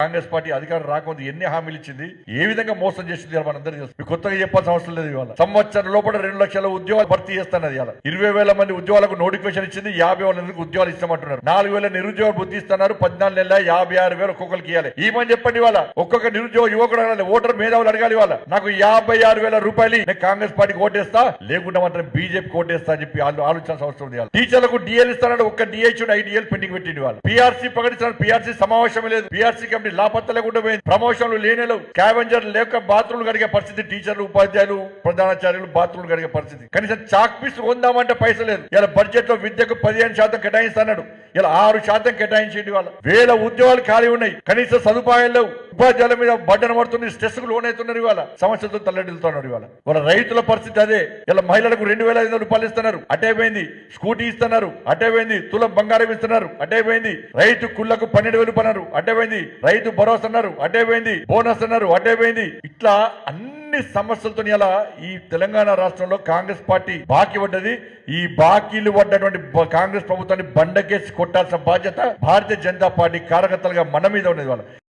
Congress party అధికారం రాకముందు ఎన్ని హామీలు ఇచ్చింది, ఏ విధంగా మోసం చేసింది మనందరికీ తెలుసు. మీకు కొత్తగా చెప్పాల్సిన అవసరం లేదు. ఇవాళ సంవత్సరం లోపల 2 లక్షల ఉద్యోగాలు భర్తీ చేస్తున్నది. ఇవాళ 20,000 మంది ఉద్యోగాలకు నోటిఫికేషన్ ఇచ్చింది. 50,000 ఉద్యోగాలు ఇస్తామంటున్నారు. 4,000 నిరుద్యోగ బుద్ధి ఇస్తున్నారు. 14 నెలల 56,000 ఒక్కొక్కరికి ఇవ్వాలి. ఈమని చెప్పండి. ఇవాళ ఒక్కొక్క నిరుద్యోగ యువకుడు అడగాలి, ఓటర్ మేధావులు అడగాలి. ఇవాళ నాకు 56,000 రూపాయలు నేను కాంగ్రెస్ పార్టీకి ఓటేస్తా, లేకుండా మాత్రం బీజేపీకి ఓటేస్తా అని చెప్పి ఆలోచించాల్సిన అవసరం ఉంది. టీచర్లకు డిఎల్ ఇస్తాడు. ఒక్క డిహెచ్ ఐడిఎల్ పెండింగ్ పెట్టింది. వాళ్ళు పీఆర్సీ ప్రకటిస్తాడు. పీఆర్సీ సమావేశం లేదు. పీఆర్సీ కమిటీ లాపత్త లేకుండా ప్రమోషన్లు లేనేలు, స్కావెంజర్ లేక బాత్రూమ్లు కడిగే పరిస్థితి. టీచర్లు, ఉపాధ్యాయులు, ప్రధానాచార్యులు బాత్రూమ్లు కడిగే పరిస్థితి. కనీసం చాక్ పీస్ కొందామంటే పైసలు లేదు. ఇలా బడ్జెట్ లో విద్యకు 15% కేటాయిస్తాడు. ఇలా 6% కేటాయించేది. వాళ్ళ వేల ఉద్యోగాలు ఖాళీ ఉన్నాయి. కనీస సదుపాయాలు లేవు. ఉపాధ్యాయుల మీద బడ్డన పడుతుంది. స్ట్రెస్ కు లోన్ అవుతున్నారు. ఇవాళ సమస్యలతో తల్లడిల్లుతున్నారు. ఇవాళ వాళ్ళ రైతుల పరిస్థితి అదే. ఇలా మహిళలకు 2,500 రూపాయలు ఇస్తున్నారు. అటే పోయింది. స్కూటీ ఇస్తున్నారు. అటే పోయింది. తులం బంగారం ఇస్తున్నారు. అటే పోయింది. రైతు కుళ్లకు 12,000 రూపాయలు. అటే పోయింది. రైతు భరోసా అన్నారు. అటే పోయింది. బోనస్ అన్నారు. అటే పోయింది. ఇట్లా అన్ని సమస్యలతో ఇలా ఈ తెలంగాణ రాష్ట్రంలో కాంగ్రెస్ పార్టీ బాకీ పడ్డది. ఈ బాకీలు పడ్డటువంటి కాంగ్రెస్ ప్రభుత్వాన్ని బండకేసి కొట్టాల్సిన బాధ్యత భారతీయ జనతా పార్టీ కార్యకర్తలుగా మన మీద ఉన్నది. వాళ్ళ